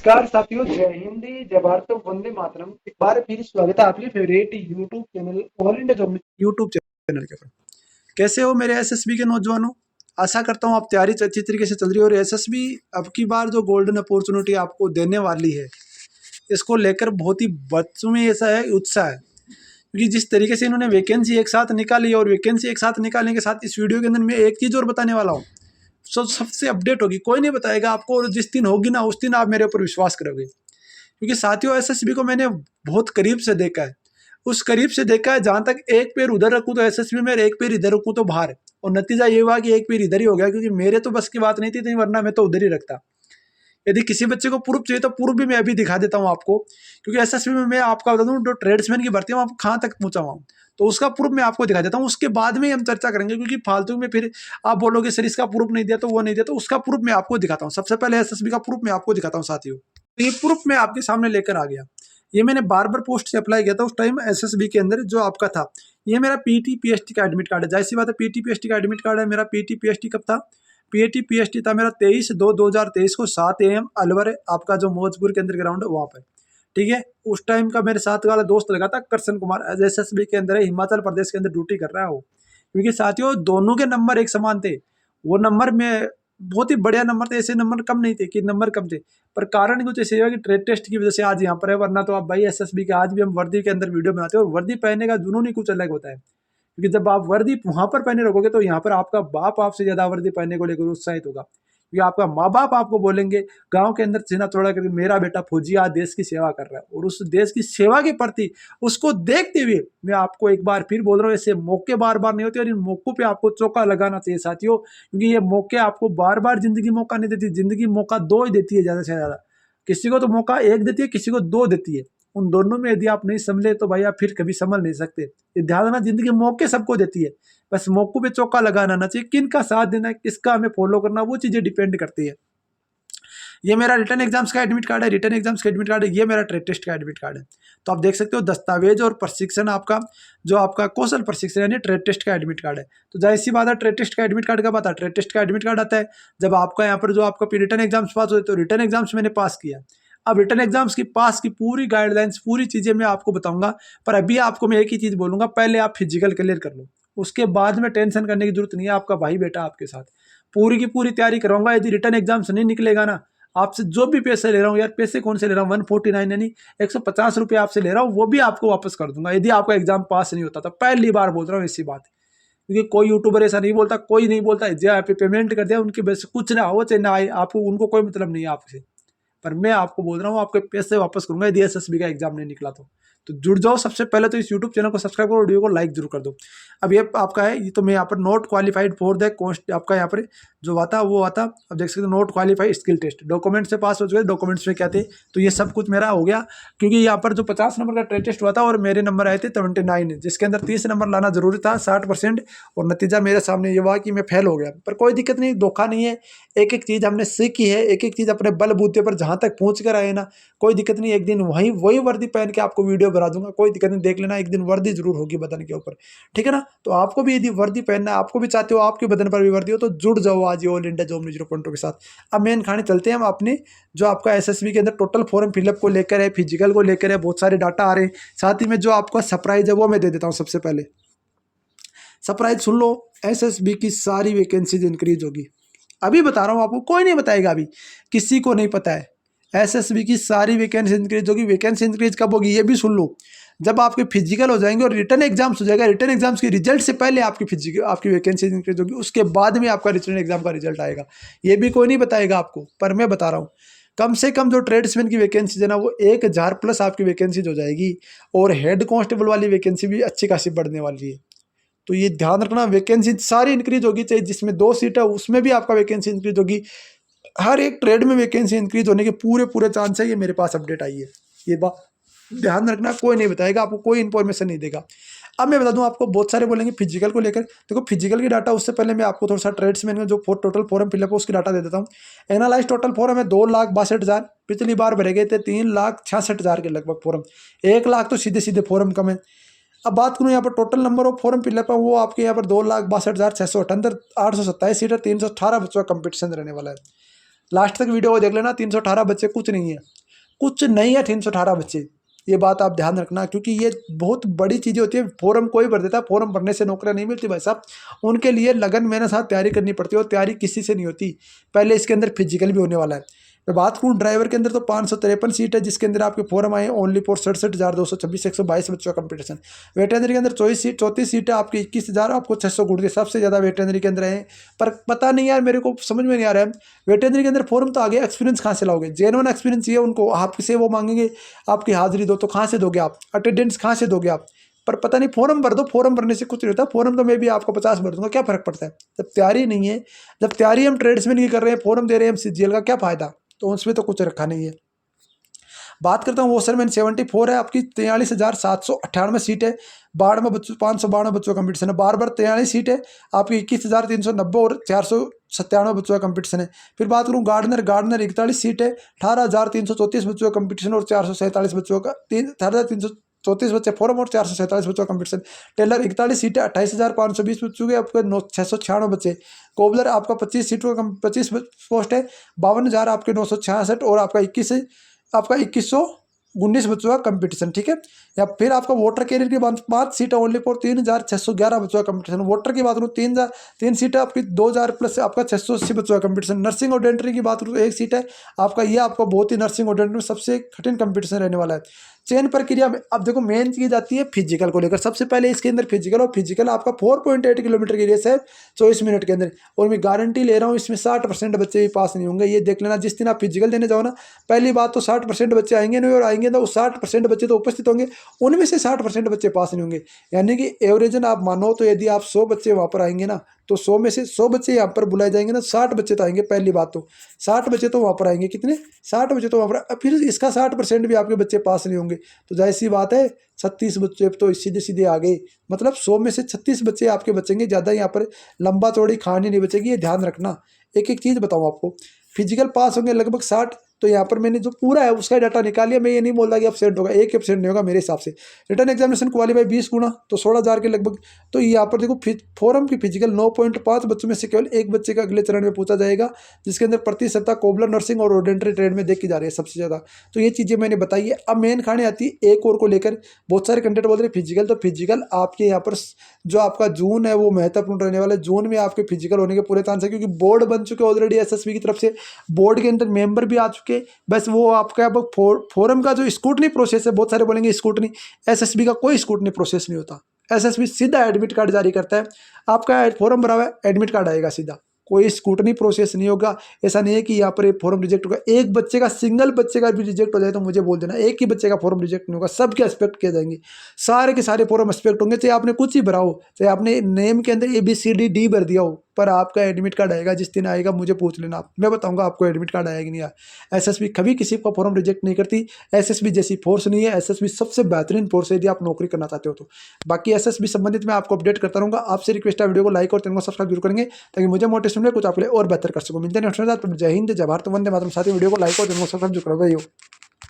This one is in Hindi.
नमस्कार साथियों, जय हिंद, जय भारत, वंदे मातरम। एक बार फिर स्वागत है आपके favourite YouTube channel all India job YouTube channel के ऊपर। कैसे हो मेरे एसएसबी के नौजवानों? आशा करता हूँ आप तैयारी अच्छी तरीके से चल रही है और एसएसबी अब की बार जो गोल्डन अपॉर्चुनिटी आपको देने वाली है, इसको लेकर बहुत ही बच्चों में ऐसा है उत्साह है, क्योंकि जिस तरीके से इन्होंने वैकेंसी एक साथ निकाली और वैकेंसी एक साथ निकालने के साथ इस वीडियो के अंदर मैं एक चीज़ और बताने वाला हूँ। सबसे अपडेट होगी, कोई नहीं बताएगा आपको, और जिस दिन होगी ना उस दिन आप मेरे ऊपर विश्वास करोगे, क्योंकि साथियों एसएसबी को मैंने बहुत करीब से देखा है। उस करीब से देखा है, जहां तक एक पैर उधर रखूं तो एसएसबी में, एक पैर इधर रखूं तो बाहर। और नतीजा ये हुआ कि एक पैर इधर ही हो गया, क्योंकि मेरे तो बस की बात नहीं थी, वरना मैं तो उधर ही रखता। यदि किसी बच्चे को प्रूफ चाहिए तो प्रूफ भी मैं अभी दिखा देता हूँ आपको, क्योंकि एसएसबी में मैं आपका बता दूँ, जो ट्रेड्समैन की भर्ती है वहाँ कहाँ तक पहुंचा हुआ हूँ, तो उसका प्रूफ मैं आपको दिखा देता हूँ। उसके बाद में हम चर्चा करेंगे, क्योंकि फालतू में फिर आप बोलोगे सर इसका प्रूफ नहीं दिया तो वो नहीं दिया, तो उसका प्रूफ मैं आपको दिखाता हूँ। सबसे पहले एसएसबी का प्रूफ मैं आपको दिखाता हूँ साथियों। तो ये प्रूफ मैं आपके सामने लेकर आ गया। ये मैंने बार पोस्ट से अप्लाई किया था उस टाइम एसएसबी के अंदर, जो आपका था। ये मेरा पीटी पीएसटी का एडमिट कार्ड है। जाहिर सी बात है, पीटी पीएसटी का एडमिट कार्ड है मेरा। पीटी पीएसटी कब था? पीटी पीएसटी था मेरा 23/2/2023 को 7 AM अलवर, आपका जो मौजपुर के अंदर ग्राउंड है वहाँ पर। ठीक है, उस टाइम का मेरे साथ वाला दोस्त लगा था करसन कुमार, एसएसबी के अंदर है, हिमाचल प्रदेश के अंदर ड्यूटी कर रहा है वो। क्योंकि साथियों दोनों के नंबर एक समान थे। वो नंबर में बहुत ही बढ़िया नंबर थे, ऐसे नंबर कम नहीं थे कि नंबर कम थे, पर कारण कुछ ऐसे हुआ कि ट्रेड टेस्ट की वजह से आज यहाँ पर है। वरना तो आप भाई एसएसबी के आज भी हम वर्दी के अंदर वीडियो बनाते हैं, और वर्दी पहनने का जुनून ही कुछ अलग होता है। क्योंकि जब आप वर्दी वहां पर पहने रखोगे तो यहाँ पर आपका बाप आपसे ज्यादा वर्दी पहनने को लेकर उत्साहित होगा, क्योंकि आपका माँ बाप आपको बोलेंगे गांव के अंदर सीना चौड़ा करके, मेरा बेटा फौजी आज देश की सेवा कर रहा है। और उस देश की सेवा के प्रति उसको देखते हुए मैं आपको एक बार फिर बोल रहा हूँ, ऐसे मौके बार बार नहीं होते, और इन मौकों पे आपको चौका लगाना चाहिए साथियों, क्योंकि ये मौके आपको बार बार जिंदगी मौका नहीं देती। जिंदगी मौका दो ही देती है ज्यादा से ज्यादा। किसी को तो मौका एक देती है, किसी को दो देती है। उन दोनों में यदि आप नहीं समझे तो भाई आप फिर कभी समझ नहीं सकते। ये ध्यान रखना, जिंदगी मौके सबको देती है, बस मौकों पे चौका लगाना आना चाहिए। किन का साथ देना है, किसका हमें फॉलो करना, वो चीजें डिपेंड करती है। ये मेरा रिटर्न एग्जाम्स का एडमिट कार्ड है, रिटर्न एग्जाम्स का एडमिट कार्ड है। ये मेरा ट्रेड टेस्ट का एडमिट कार्ड है। तो आप देख सकते हो दस्तावेज और प्रशिक्षण आपका, जो आपका कौशल प्रशिक्षण यानी ट्रेड टेस्ट का एडमिट कार्ड है। तो जाहिर सी बात है, ट्रेड टेस्ट का एडमिट कार्ड कब आता है? ट्रेड टेस्ट का एडमिट कार्ड आता है जब आपका यहाँ पर जो आपका रिटर्न एग्जाम्स पास होते, तो रिटर्न एग्जाम्स मैंने पास किया। अब रिटर्न एग्जाम्स की पास की पूरी गाइडलाइंस, पूरी चीजें मैं आपको बताऊंगा, पर अभी आपको मैं एक ही चीज बोलूंगा, पहले आप फिजिकल क्लियर कर लो। उसके बाद में टेंशन करने की जरूरत नहीं है, आपका भाई बेटा आपके साथ पूरी की पूरी तैयारी कराऊंगा। यदि रिटर्न एग्जाम्स नहीं निकलेगा ना, आपसे जो भी पैसे ले रहा हूँ, यार पैसे कौन से ले रहा हूँ, 149 यानी 150 रुपये आपसे ले रहा हूँ, वो भी आपको वापस कर दूंगा यदि आपका एग्जाम पास नहीं होता। तो पहली बार बोल रहा हूँ ऐसी बात, क्योंकि कोई यूट्यूबर ऐसा नहीं बोलता, कोई नहीं बोलता। जो आप पेमेंट कर दिया उनकी वजह से कुछ ना हो चाहे ना आए, आपको उनको कोई मतलब नहीं है आपसे। पर मैं आपको बोल रहा हूँ, आपके पैसे वापस करूंगा यदि एसएसबी का एग्जाम नहीं निकला तो जुड़ जाओ। सबसे पहले तो इस यूट्यूब चैनल को सब्सक्राइब करो, वीडियो को लाइक जरूर कर दो। अब ये आपका है, ये तो मैं यहाँ पर not qualified for the cost, आपका यहाँ पर जो आता वो आता, अब देख सकते हो not qualified skill test, document से पास हो चुके। डॉक्यूमेंट्स में क्या थे, तो ये सब कुछ मेरा हो गया, क्योंकि यहाँ पर जो 50 नंबर का ट्रेड टेस्ट हुआ था और मेरे नंबर आए थे 79, जिसके अंदर 30 नंबर लाना जरूरी था, 60%। और नतीजा मेरे सामने ये हुआ कि मैं फेल हो गया। पर कोई दिक्कत नहीं, धोखा नहीं है। एक एक चीज़ हमने सीखी है, एक एक चीज़ अपने बलबूते पर जहाँ तक पहुँच कर आए ना, कोई दिक्कत नहीं। एक दिन वही वर्दी पहन के आपको वीडियो बना दूंगा, कोई दिक्कत नहीं, देख लेना। एक दिन वर्दी जरूर होगी बदन के ऊपर, ठीक है ना? तो आपको भी यदि वर्दी पहनना है, आपको भी चाहते हो आपके बदन पर भी वर्दी हो, तो जुड़ जाओ आज ऑल इंडिया जॉब 0.2 के साथ। अब मेन खाने चलते हैं हम अपने, जो आपका एसएसबी के अंदर टोटल फॉर्म फिलअप को लेकर है, फिजिकल को लेकर है, बहुत सारे डाटा आ रहे हैं। साथ ही में जो आपका सरप्राइज है वो मैं दे देता हूँ। सबसे पहले सरप्राइज सुन लो, एसएसबी की सारी वैकेंसीज इंक्रीज होगी। अभी बता रहा हूँ आपको, कोई नहीं बताएगा, अभी किसी को नहीं पता है। एसएसबी की सारी वैकेंसी इंक्रीज होगी। वैकेंसी इंक्रीज कब होगी ये भी सुन लो, जब आपके फिजिकल हो जाएंगे और रिटर्न एग्जाम्स हो जाएगा। रिटर्न एग्जाम्स के रिजल्ट से पहले आपकी फिजिकल, आपकी वैकेंसी इंक्रीज होगी, उसके बाद में आपका रिटर्न एग्जाम का रिजल्ट आएगा। ये भी कोई नहीं बताएगा आपको, पर मैं बता रहा हूँ। कम से कम जो ट्रेड्समैन की वैकेंसी है ना, वो 1000 प्लस आपकी वैकेंसीज हो जाएगी। और हेड कांस्टेबल वाली वैकेंसी भी अच्छी खासी बढ़ने वाली है। तो ये ध्यान रखना, वैकेंसी सारी इंक्रीज होगी, चाहे जिसमें 2 सीट है उसमें भी आपका वैकेंसी इंक्रीज होगी। हर एक ट्रेड में वैकेंसी इंक्रीज होने के पूरे पूरे चांस है। ये मेरे पास अपडेट आई है, ये बात ध्यान रखना। कोई नहीं बताएगा आपको, कोई इन्फॉर्मेशन नहीं देगा। अब मैं बता दूं आपको, बहुत सारे बोलेंगे फिजिकल को लेकर, देखो फिजिकल की डाटा, उससे पहले मैं आपको थोड़ा सा ट्रेड्समैन में जो टोटल फॉर्म फिलअप है उसकी डाटा दे देता हूँ। एनालाइज टोटल फॉर्म है 2,62,000, पिछली बार भरे गए थे 3,66,000 के लगभग फॉर्म। 1 लाख तो सीधे सीधे फॉर्म कम है। अब बात करूँ यहाँ पर total number of form fill up है, वो आपके यहाँ पर 2,62,678, 827 सीटर, 318 बच्चों का कंपटीशन रहने वाला है। लास्ट तक वीडियो को देख लेना। 318 बच्चे कुछ नहीं है, कुछ नहीं है 318 बच्चे, ये बात आप ध्यान रखना, क्योंकि ये बहुत बड़ी चीज़ें होती है। फॉर्म कोई भर देता है, फॉर्म भरने से नौकरियां नहीं मिलती भाई साहब, उनके लिए लगन मेहनत साथ तैयारी करनी पड़ती है, और तैयारी किसी से नहीं होती। पहले इसके अंदर फिजिकल भी होने वाला है। मैं बात करूँ ड्राइवर के अंदर तो 553 सीट है, जिसके अंदर आपके फॉर्म आए ओनली फॉर 67,226, 122 बच्चों का कंपटीशन। वेटनरी के अंदर 34 सीट है आपकी, 21,000 आपको 600 गुड़ के, सबसे ज़्यादा वेटनरी के अंदर है। पर पता नहीं यार, मेरे को समझ में नहीं आ रहा है, वेटनरी के अंदर फॉर्म तो आगे, एक्सपीरियंस कहाँ से लाओगे? जेन्युइन एक्सपीरियंस चाहिए उनको, आपसे वो मांगेंगे आपकी हाजिरी दो, तो कहाँ से दोगे आप? अटेंडेंस कहाँ से दोगे आप? पर पता नहीं, फॉर्म भर दो, फॉर्म भरने से कुछ नहीं होता। फॉर्म तो मैं भी आपको 50 भर दूंगा, क्या फर्क पड़ता है? जब तैयारी नहीं है, जब तैयारी हम ट्रेड्समैन की कर रहे हैं, फॉर्म दे रहे हैं हम सीजीएल का, क्या फायदा? तो उसमें तो कुछ रखा नहीं है। बात करता हूँ वॉशरमैन 74 है आपकी, 43,798 सीट है। 92 बच्चों, 592 बच्चों का कंपटीशन है। बार 43 सीट है आपकी, 21,390 और 497 बच्चों का कंपटीशन है। फिर बात करूँ गार्डनर 41 सीट है, 18,334 बच्चों का कंपटीशन और 447 बच्चों का, 18,334 बच्चे फॉर्म और 447 बच्चों का कंपटीशन। टेलर 41 सीट है, 28,520 बच्चों के, आपके 696 बच्चे। कोबलर आपका 25 सीटों का 25 पोस्ट है, 52,000 आपके 966, और आपका 2119 बच्चों का कंपटीशन, ठीक है। या फिर आपका वाटर कैरियर की बात, 5 सीट है ओनली फॉर 3,611 बच्चों का कंपटीशन। वाटर की बात करूँ 3 सीट है आपकी, 2,000 प्लस आपका 680 बच्चों का कंपटीशन। नर्सिंग और डेंटरी की बात करूँ तो 1 सीट है आपका, ये आपका बहुत ही नर्सिंग और डेंटरी में सबसे कठिन कंपटीशन रहने वाला है। चयन प्रक्रिया में अब देखो, मेन चीज आती है फिजिकल को लेकर। सबसे पहले इसके अंदर फिजिकल, और फिजिकल आपका 4.8 किलोमीटर की रेस है 24 मिनट के अंदर, और मैं गारंटी ले रहा हूँ इसमें 60% बच्चे भी पास नहीं होंगे। ये देख लेना, जिस दिन आप फिजिकल देने जाओ ना, पहली बात तो 60% बच्चे आएंगे नहीं, और आएंगे तो 60% बच्चे तो उपस्थित होंगे, उनमें से 60% बच्चे पास नहीं होंगे। यानी कि एवरेजन आप मानो तो यदि आप 100 बच्चे वहाँ पर आएंगे ना, तो 100 में से 100 बच्चे यहाँ पर बुलाए जाएंगे ना, 60 बच्चे तो आएंगे। पहली बात तो 60 बच्चे तो वहाँ पर आएंगे, कितने? 60 बच्चे तो वहाँ पर, फिर इसका 60% भी आपके बच्चे पास नहीं होंगे, तो जाहिर सी बात है 36 बच्चे तो सीधे सीधे आ गए। मतलब 100 में से 36 बच्चे आपके बचेंगे, ज़्यादा यहाँ पर लंबा चौड़ी कहानी नहीं बचेगी, ये ध्यान रखना। एक एक चीज़ बताऊँ आपको, फिजिकल पास होंगे लगभग 60, तो यहाँ पर मैंने जो पूरा है उसका डाटा निकाल लिया। मैं ये नहीं बोल रहा कि एब्सेंट होगा, एक एब्सेंट नहीं होगा मेरे हिसाब से। रिटर्न एग्जामिनेशन क्वालीफाई 20 गुना, तो 16,000 के लगभग। तो यहाँ पर देखो, फॉरम की फिजिकल 9.5 बच्चों में से केवल एक बच्चे का अगले चरण में पूछा जाएगा, जिसके अंदर प्रति सप्ताह कोबलर नर्सिंग और ओडेंट्री ट्रेड में देखी जा रही है सबसे ज़्यादा। तो ये चीज़ें मैंने बताई है। अब मेन खाने आती है एक और को लेकर, बहुत सारे कंटेंट बोल रहे हैं फिजिकल, तो फिजिकल आपके यहाँ पर जो आपका जून है वो महत्वपूर्ण रहने वाला है। जून में आपके फिजिकल होने के पूरे चांस है, क्योंकि बोर्ड बन चुके ऑलरेडी एसएसबी की तरफ से, बोर्ड के अंदर मेंबर भी आ चुके। बस वो आपका अब फोरम का जो स्क्रूटनी प्रोसेस है, बहुत सारे बोलेंगे स्क्रूटनी, एसएसबी का कोई स्क्रूटनी प्रोसेस नहीं होता। एसएसबी सीधा एडमिट कार्ड जारी करता है, आपका फॉर्म भरा हुआ है, एडमिट कार्ड आएगा सीधा, कोई स्क्रूटनी प्रोसेस नहीं होगा। ऐसा नहीं है कि यहाँ पर फॉर्म रिजेक्ट होगा, एक बच्चे का, सिंगल बच्चे का भी रिजेक्ट हो जाए तो मुझे बोल देना, एक ही बच्चे का फॉर्म रिजेक्ट नहीं होगा, सबके एक्सपेक्ट किए जाएंगे, सारे के सारे फॉर्म एक्सपेक्ट होंगे। चाहे आपने कुछ ही भरा हो, चाहे आपने नेम के अंदर ABCD भर दिया हो, पर आपका एडमिट कार्ड आएगा। जिस दिन आएगा मुझे पूछ लेना आप, मैं बताऊंगा आपको एडमिट कार्ड आएगा कि नहीं आया। एसएसबी कभी किसी का फॉर्म रिजेक्ट नहीं करती। एसएसबी जैसी फोर्स नहीं है, एसएसबी सबसे बेहतरीन फोर्स है यदि आप नौकरी करना चाहते हो तो। बाकी एसएसबी संबंधित मैं आपको अपडेट करता रहूंगा। आपसे रिक्वेस्ट है, वीडियो को लाइक और चैनल को सब्सक्राइब जरूर करेंगे, ताकि मुझे मोटिवेशन मिले कुछ आपके लिए और बेहतर कर सकूं। मिलते हैं नेक्स्ट वीडियो में। जय हिंद, जय भारत, वंदे मातरम। साथ ही वीडियो को लाइक और चैनल को सब्सक्राइब जरूर करो भाई।